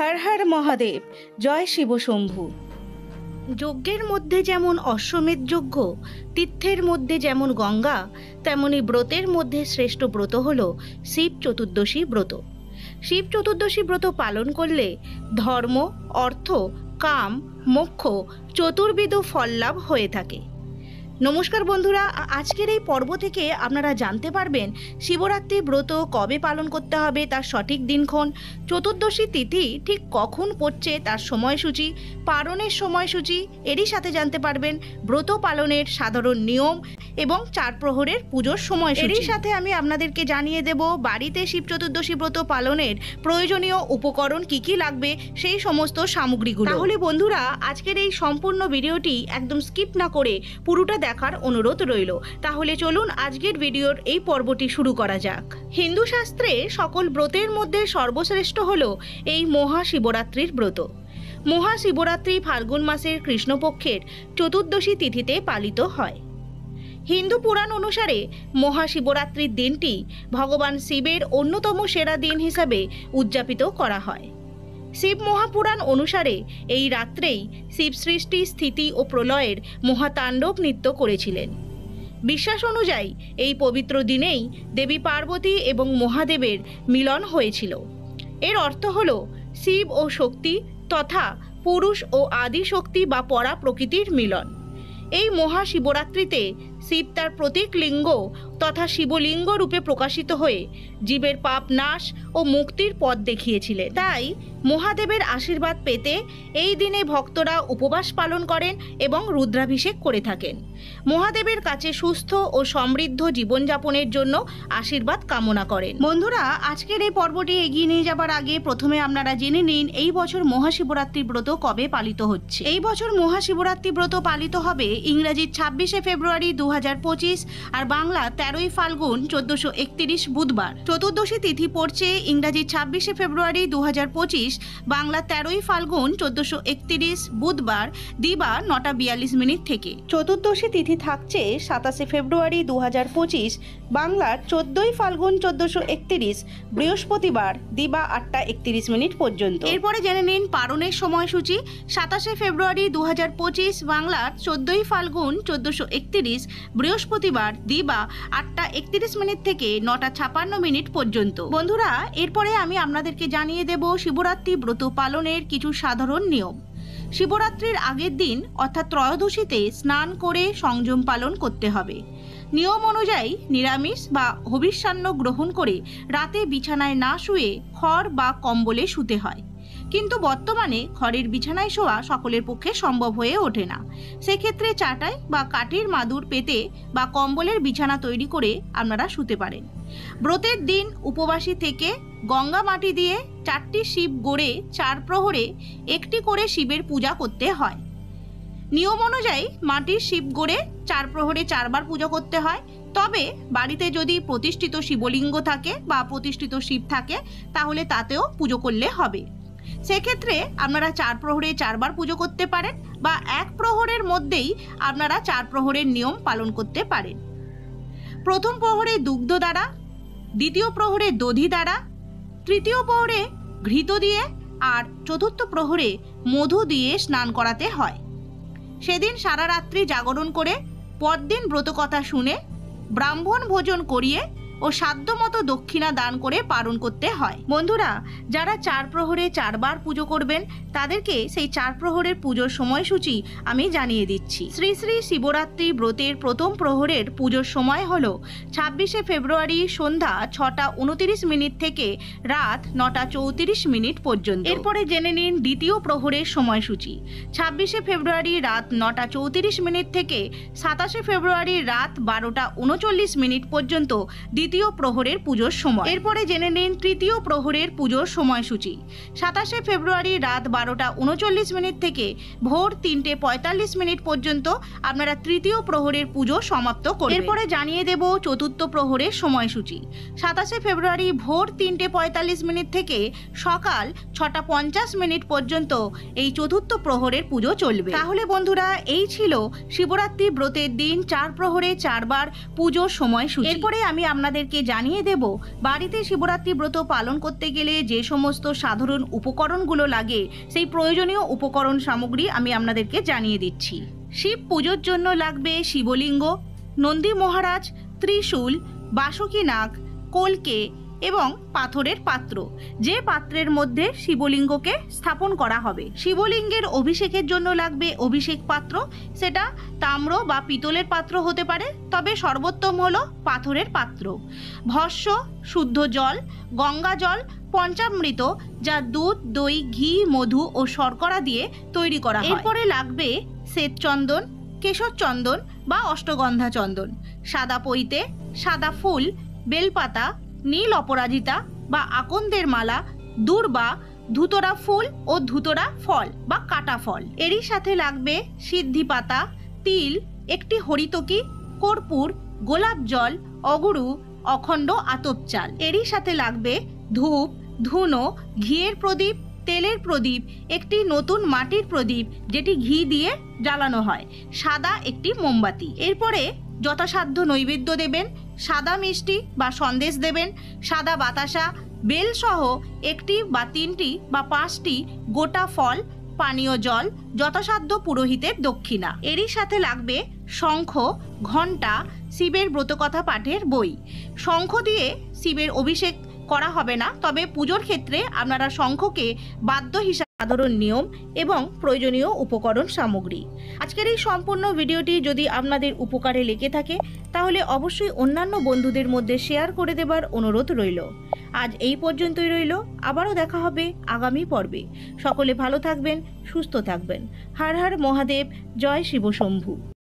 হর হর মহাদেব, জয় শিব শম্ভু। যজ্ঞের মধ্যে যেমন অশ্বমেধ যজ্ঞ, তীর্থের মধ্যে যেমন গঙ্গা, তেমনি ব্রতের মধ্যে শ্রেষ্ঠ ব্রত হল শিব চতুর্দশী ব্রত। শিব চতুর্দশী ব্রত পালন করলে ধর্ম, অর্থ, কাম, মোক্ষ চতুর্বিধ ফললাভ হয়ে থাকে। নমস্কার বন্ধুরা, আজকের এই পর্ব থেকে আপনারা জানতে পারবেন শিবরাত্রি ব্রত কবে পালন করতে হবে, তার সঠিক দিনক্ষণ, চতুর্দশী তিথি ঠিক কখন পড়ছে তার সময়সূচি, পালনের সময়সূচি, এরই সাথে জানতে পারবেন ব্রত পালনের সাধারণ নিয়ম এবং চার প্রহরের পুজোর সময়সূচি। এরই সাথে আমি আপনাদেরকে জানিয়ে দেব বাড়িতে শিব চতুর্দশী ব্রত পালনের প্রয়োজনীয় উপকরণ কি কি লাগবে, সেই সমস্ত সামগ্রীগুলো। তাহলে বন্ধুরা, আজকের এই সম্পূর্ণ ভিডিওটি একদম স্কিপ না করে পুরোটা দেখার অনুরোধ রইল। তাহলে চলুন আজকের ভিডিওর এই পর্বটি শুরু করা যাক। হিন্দু শাস্ত্রে সকল ব্রতের মধ্যে সর্বশ্রেষ্ঠ হল এই মহাশিবরাত্রির ব্রত। মহাশিবরাত্রি ফাল্গুন মাসের কৃষ্ণপক্ষের চতুর্দশী তিথিতে পালিত হয়। হিন্দু পুরাণ অনুসারে মহাশিবরাত্রির দিনটি ভগবান শিবের অন্যতম সেরা দিন হিসাবে উদযাপিত করা হয়। শিব মহাপুরাণ অনুসারে এই রাত্রেই শিব সৃষ্টি, স্থিতি ও প্রলয়ের মহাতাণ্ডব নৃত্য করেছিলেন। বিশ্বাস অনুযায়ী এই পবিত্র দিনেই দেবী পার্বতী এবং মহাদেবের মিলন হয়েছিল। এর অর্থ হল শিব ও শক্তি তথা পুরুষ ও আদি শক্তি বা পরা প্রকৃতির মিলন। এই মহাশিবরাত্রিতে শিব তার প্রতীক লিঙ্গ তথা শিবলিঙ্গ রূপে প্রকাশিত হয়ে জীবের পাপ নাশ ও মুক্তির পথ দেখিয়েছিলেন। তাই মহাদেবের আশীর্বাদ পেতে এই দিনে ভক্তরা উপবাস পালন করেন এবং রুদ্রাভিষেক করে থাকেন। মহাদেবের কাছে সুস্থ ও সমৃদ্ধ জীবনযাপনের জন্য আশীর্বাদ কামনা করেন। বন্ধুরা, আজকের এই পর্বটি এগিয়ে নিয়ে যাবার আগে প্রথমে আপনারা জেনে নিন এই বছর মহাশিবরাত্রি ব্রত কবে পালিত হচ্ছে। এই বছর মহাশিবরাত্রি ব্রত পালিত হবে ইংরেজির 26শে ফেব্রুয়ারি 2025 আর বাংলা 13ই ফাল্গুন 1431 বুধবার। চতুর্দশী তিথি পড়ছে ইংরেজি 26শে ফেব্রুয়ারি 2025, বাংলা 13ই ফাল্গুন 1431 বুধবার দিবা 9:42 থেকে। চতুর্দশী তিথি থাকছে 27শে ফেব্রুয়ারি 2025, বাংলার 14ই ফাল্গুন 1431 বৃহস্পতিবার দিবা 8:31 পর্যন্ত। এরপরে জেনে নিন পালনের সময়সূচি। 27শে ফেব্রুয়ারি 2025, বাংলার 14ই ফাল্গুন 1431 বৃহস্পতিবার দিবা 8:31 থেকে 9:56 পর্যন্ত। বন্ধুরা, এরপরে আমি আপনাদেরকে জানিয়ে দেব শিবরাত্রি ব্রত পালনের কিছু সাধারণ নিয়ম। শিবরাত্রির আগের দিন অর্থাৎ ত্রয়োদশীতে স্নান করে সংযম পালন করতে হবে। নিয়ম অনুযায়ী নিরামিষ বা হবিষ্যান্ন গ্রহণ করে রাতে বিছানায় না শুয়ে খড় বা কম্বলে শুতে হয়। কিন্তু বর্তমানে খড়ের বিছানায় শোয়া সকলের পক্ষে সম্ভব হয়ে ওঠে না। সেক্ষেত্রে চাটাই বা কাঠের মাদুর পেতে বা কম্বলের বিছানা তৈরি করে আপনারা শুতে পারেন। ব্রতের দিন উপবাসী থেকে গঙ্গা মাটি দিয়ে 4টি শিব গড়ে 4 প্রহরে একটি করে শিবের পূজা করতে হয়। নিয়ম অনুযায়ী মাটির শিব গড়ে 4 প্রহরে 4 বার পূজা করতে হয়। তবে বাড়িতে যদি প্রতিষ্ঠিত শিবলিঙ্গ থাকে বা প্রতিষ্ঠিত শিব থাকে তাহলে তাতেও পুজো করলে হবে। সেক্ষেত্রে আপনারা 4 প্রহরে 4 বার পুজো করতে পারেন বা 1 প্রহরের মধ্যেই আপনারা 4 প্রহরের নিয়ম পালন করতে পারেন। প্রথম প্রহরে দুগ্ধ দ্বারা, দ্বিতীয় প্রহরে দধি দ্বারা, তৃতীয় প্রহরে ঘৃত দিয়ে আর চতুর্থ প্রহরে মধু দিয়ে স্নান করাতে হয়। সেদিন সারা রাত্রি জাগরণ করে পরদিন ব্রতকথা শুনে ব্রাহ্মণ ভোজন করিয়ে ও সাধ্যমতো দক্ষিণা দান করে পালন করতে হয়। বন্ধুরা, যারা 4 প্রহরে 4 বার পুজো করবেন তাদেরকে সেই 4 প্রহরের পুজোর সময়সূচি আমি জানিয়ে দিচ্ছি। শ্রী শ্রী শিবরাত্রি ব্রতের প্রথম প্রহরের পুজোর সময় হল 26শে ফেব্রুয়ারি সন্ধ্যা 6:29 থেকে রাত 9:34 পর্যন্ত। এরপরে জেনে নিন দ্বিতীয় প্রহরের সময়সূচি। 26শে ফেব্রুয়ারি রাত 9:34 থেকে 27শে ফেব্রুয়ারি রাত 12:39 পর্যন্ত দ্বিতীয় প্রহরের পুজোর সময়। এরপরে জেনে নিন তৃতীয় প্রহরের পুজোর সময়সূচি। 27শে ফেব্রুয়ারি রাত 12:39 থেকে ভোর 3:45 পর্যন্ত আপনারা তৃতীয় প্রহরের পুজো সমাপ্ত করবেন। এরপরে জানিয়ে দেব চতুর্থ প্রহরের সময়সূচি। 27শে ফেব্রুয়ারি ভোর 3:45 থেকে সকাল 6:50 পর্যন্ত এই চতুর্থ প্রহরের পুজো চলবে। তাহলে বন্ধুরা, এই ছিল শিবরাত্রি ব্রতের দিন 4 প্রহরে 4 বার পুজোর সময়সূচি। এরপরে আমি আপনাদের আপনাদেরকে জানিয়ে দেব বাড়িতে শিবরাত্রি ব্রত পালন করতে গেলে যে সমস্ত সাধারণ উপকরণগুলো লাগে সেই প্রয়োজনীয় উপকরণ সামগ্রী আমি আপনাদেরকে জানিয়ে দিচ্ছি। শিব পুজোর জন্য লাগবে শিবলিঙ্গ, নন্দী মহারাজ, ত্রিশূল, বাসুকী নাগ, কলকে এবং পাথরের পাত্র, যে পাত্রের মধ্যে শিবলিঙ্গকে স্থাপন করা হবে। শিবলিঙ্গের অভিষেকের জন্য লাগবে অভিষেক পাত্র, সেটা তাম্র বা পিতলের পাত্র হতে পারে, তবে সর্বোত্তম হলো পাথরের পাত্র। ভস্য, শুদ্ধ জল, গঙ্গা জল, পঞ্চামৃত, যা দুধ, দই, ঘি, মধু ও শর্করা দিয়ে তৈরি করা হয়। এরপরে লাগবে শ্বেত চন্দন, কেশর চন্দন বা অষ্টগন্ধা চন্দন, সাদা পৈতে, সাদা ফুল, বেলপাতা, নীল অপরাজিতা বা আকন্দের মালা, দূর্বা, ধুতরা ফুল ও ধুতরা ফল বা কাটা ফল। এরই সাথে লাগবে সিদ্ধি পাতা, তিল, একটি হরিতকি, কর্পূর, গোলাপ জল, অগুরু, অখণ্ড আতপ চাল। এরই সাথে লাগবে ধূপ, ধুনো, ঘিয়ের প্রদীপ, তেলের প্রদীপ, একটি নতুন মাটির প্রদীপ যেটি ঘি দিয়ে জ্বালানো হয়, সাদা একটি মোমবাতি। এরপরে যথাসাধ্য নৈবেদ্য দেবেন, সাদা মিষ্টি বা সন্দেশ দেবেন, সাদা বাতাসা, বেলসহ একটি বা তিনটি বা পাঁচটি গোটা ফল, পানীয় জল, যথাসাধ্য পুরোহিতের দক্ষিণা। এরই সাথে লাগবে শঙ্খ, ঘণ্টা, শিবের ব্রতকথা পাঠের বই। শঙ্খ দিয়ে শিবের অভিষেক করা হবে না, তবে পুজোর ক্ষেত্রে আপনারা শঙ্খকে বাদ্য হিসাবে সাধারণ নিয়ম এবং প্রয়োজনীয় উপকরণ সামগ্রী। আজকের এই সম্পূর্ণ ভিডিওটি যদি আপনাদের উপকারে লেগে থাকে তাহলে অবশ্যই অন্যান্য বন্ধুদের মধ্যে শেয়ার করে দেবার অনুরোধ রইল। আজ এই পর্যন্তই রইল, আবারও দেখা হবে আগামী পর্বে। সকলে ভালো থাকবেন, সুস্থ থাকবেন। হর হর মহাদেব, জয় শিব শম্ভু।